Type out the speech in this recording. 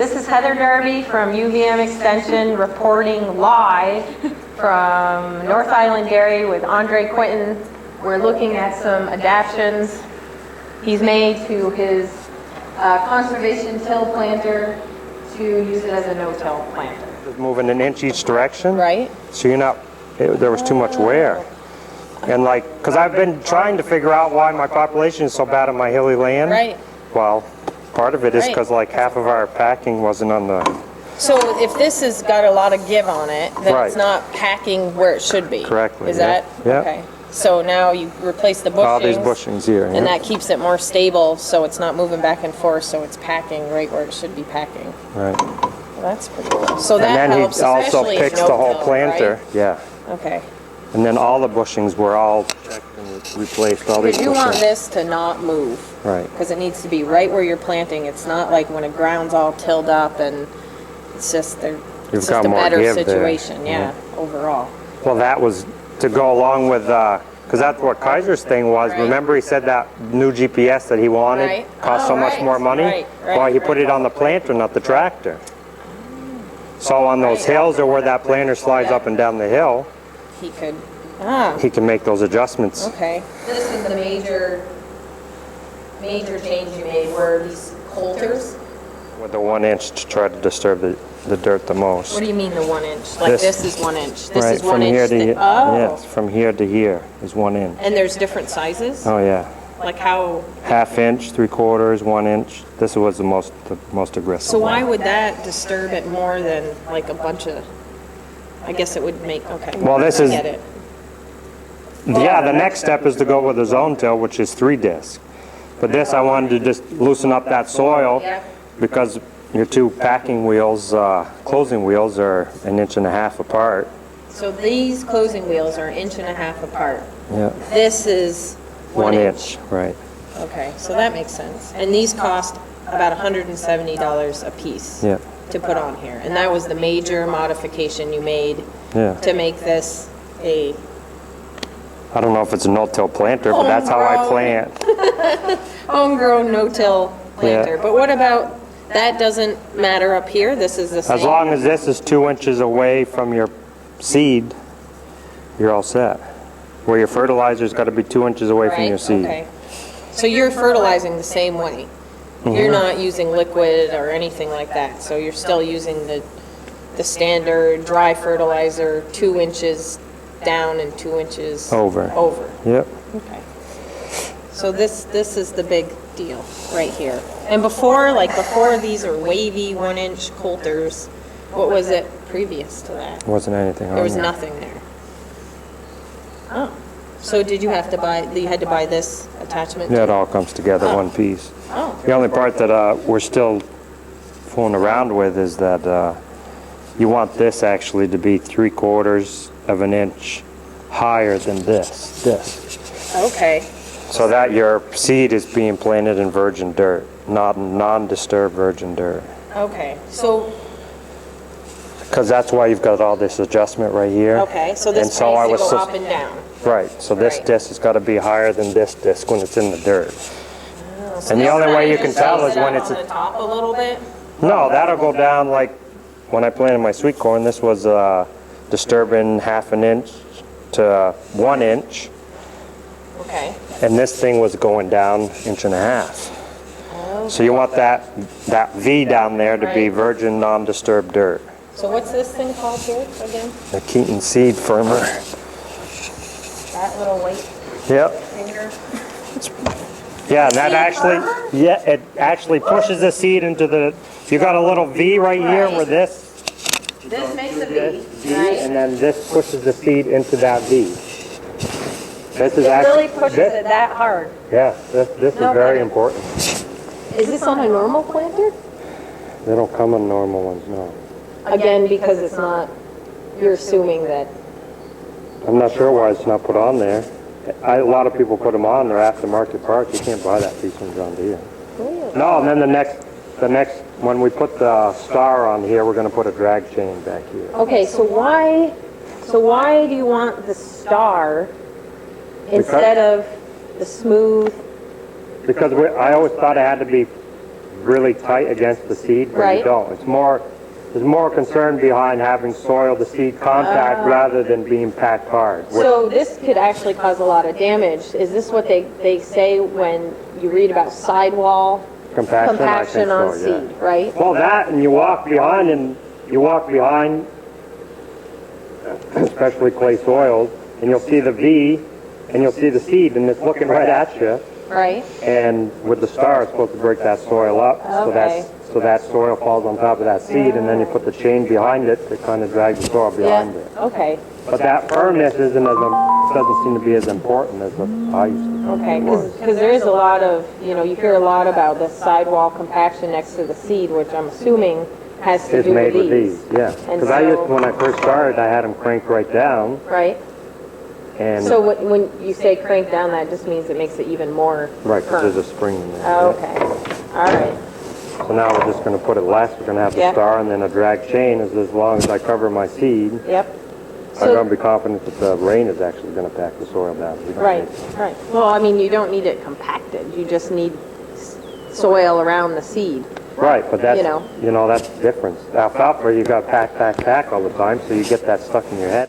This is Heather Derby from UVM Extension reporting live from North Island Dairy with Andre Quintin. We're looking at some adaptations he's made to his conservation till planter to use it as a no-till planter. Just moving an inch each direction. Right. So you're not, there was too much wear. And like, because I've been trying to figure out why my population is so bad on my hilly land. Right. Well, part of it is because like half of our packing wasn't on the... So if this has got a lot of give on it, then Right. it's not packing where it should be. Correctly, Is yeah. that? Yeah. Okay. So now you replace the bushings. All these bushings here. And that keeps it more stable, so it's not moving back and forth, so it's packing right where it should be packing. Right. Well, that's pretty cool. So that And then helps, he also especially if picks the whole no-till, planter. right? Yeah. Okay. And then all the bushings were all checked and replaced. All these But you want bushings. this to not move. Right. Because it needs to be right where you're planting. It's not like when a ground's all tilled up and it's just, it's just got a more better give there. situation, yeah, overall. Well, that was to go along with, because that's what Kaiser's thing was. Right. Remember he said that new GPS that he wanted Right. cost so much more money? Right. Well, he put it on the planter, not the tractor. So on those hills or where that planter slides up and down the hill, He could, he can make those adjustments. okay. This is the major change you made were these coulters. With the 1 inch to try to disturb the dirt the most. What do you mean the 1 inch? Like this is 1 inch. This right, is 1 from inch. here to here. Oh. Yes, from here to here is 1 inch. And there's different sizes? Oh yeah. Like how? Half inch, 3/4, 1 inch. This was the most aggressive. So why one. would that disturb it more than like a bunch of? I guess it would make, okay. Well, this I is- get it. Yeah, the next step is to go with a zone till, which is 3 disc. But this, I wanted to just loosen up that soil Yeah. because your 2 packing wheels, closing wheels are 1.5 inches apart. So these closing wheels are 1.5 inches apart. Yeah. This is 1 inch, right. Okay, so that makes sense. And these cost about $170 a piece Yeah, to put on here. And that was the major modification you made yeah. to make this a I don't know if it's a no-till planter, but that's how I Homegrown. plant. homegrown no-till planter. Yeah. But what about, that doesn't matter up here? This is the same? As long as this is 2 inches away from your seed, you're all set. Where your fertilizer's got to be 2 inches away from your seed. Okay. So you're fertilizing the same way? You're not using liquid or anything like that? So you're still using the standard dry fertilizer, 2 inches down and 2 inches Over. over? Yep. Okay. So this is the big deal right here. And before these are wavy 1 inch coulters, what was it previous to that? Wasn't anything on There was there. nothing there. Oh. So did you have to buy, you had to buy this attachment? Yeah, it too? all comes together Oh. one piece. Oh. The only part that we're still fooling around with is that you want this actually to be 3/4 of an inch higher than this. Okay. So that your seed is being planted in virgin dirt, not non-disturbed virgin dirt. Okay. So, Because that's why you've got all this adjustment right here. okay, so this And so I needs to was go sus- up and down. Right, so this Right. disc has got to be higher than this disc when it's in the dirt. So And the this only way kinda you just can tell stays is it when up it's... on the top a little bit? No, that'll go down like when I planted my sweet corn. This was disturbing 1/2 inch to 1 inch. Okay. And this thing was going down 1.5 inches. So you want that V down there to be Right. virgin non-disturbed dirt. So what's this thing called here again? The Quintin seed firmer. That little white Yep. finger? Yeah, and that Seed actually, firmer? yeah, it actually pushes the seed into the, you got a little V right here Right. where this, This makes a this V, V, right? and then this pushes the seed into that V. This is It actually, really pushes this- it that hard. Yeah, this is No very kidding. important. Is this on a normal planter? They don't come on normal ones, no. Again, because it's not, you're assuming that, I'm not sure why it's not put on there. A lot of people put them on, they're aftermarket parts, you can't buy that piece from John Deere. No, and then the next, when we put the star on here, we're gonna put a drag chain back here. okay, so why do you want the star instead of the smooth? Because I always thought it had to be really tight against the seed, but Right. you don't. There's more concern behind having soil to seed contact rather than being packed hard. So this could actually cause a lot of damage. Is this what they say when you read about sidewall Compaction, I think on so, yeah. seed, right? Well, that, and you walk behind, especially clay soils, and you'll see the V, and you'll see the seed, and it's looking right at you. Right? And with the star, it's supposed to break that soil up, Okay. so that soil falls on top of that seed, and then you put the chain behind it to kind of drag the soil behind it. Okay. But that firmness doesn't seem to be as important as I used to think Okay, it was. because there is a lot of, you hear a lot about the sidewall compaction next to the seed, which I'm assuming has to It's do made with with these, yeah. And Because so- when I first started, I had them cranked right down, Right? and So when you say crank down, that just means it makes it even more right, because firm. there's a spring in there. Oh, yeah. okay. All right. So now we're just going to put it less. We're going to have the Yeah. star and then a drag chain. As long as I cover my seed, Yep. I'm going to be confident that the rain is actually going to pack the soil down. We don't Right, need- right. Well, I mean, you don't need it compacted. You just need soil around the seed. Right, but that's, You know. that's the difference. Alfalfa, you got pack all the time, so you get that stuck in your head.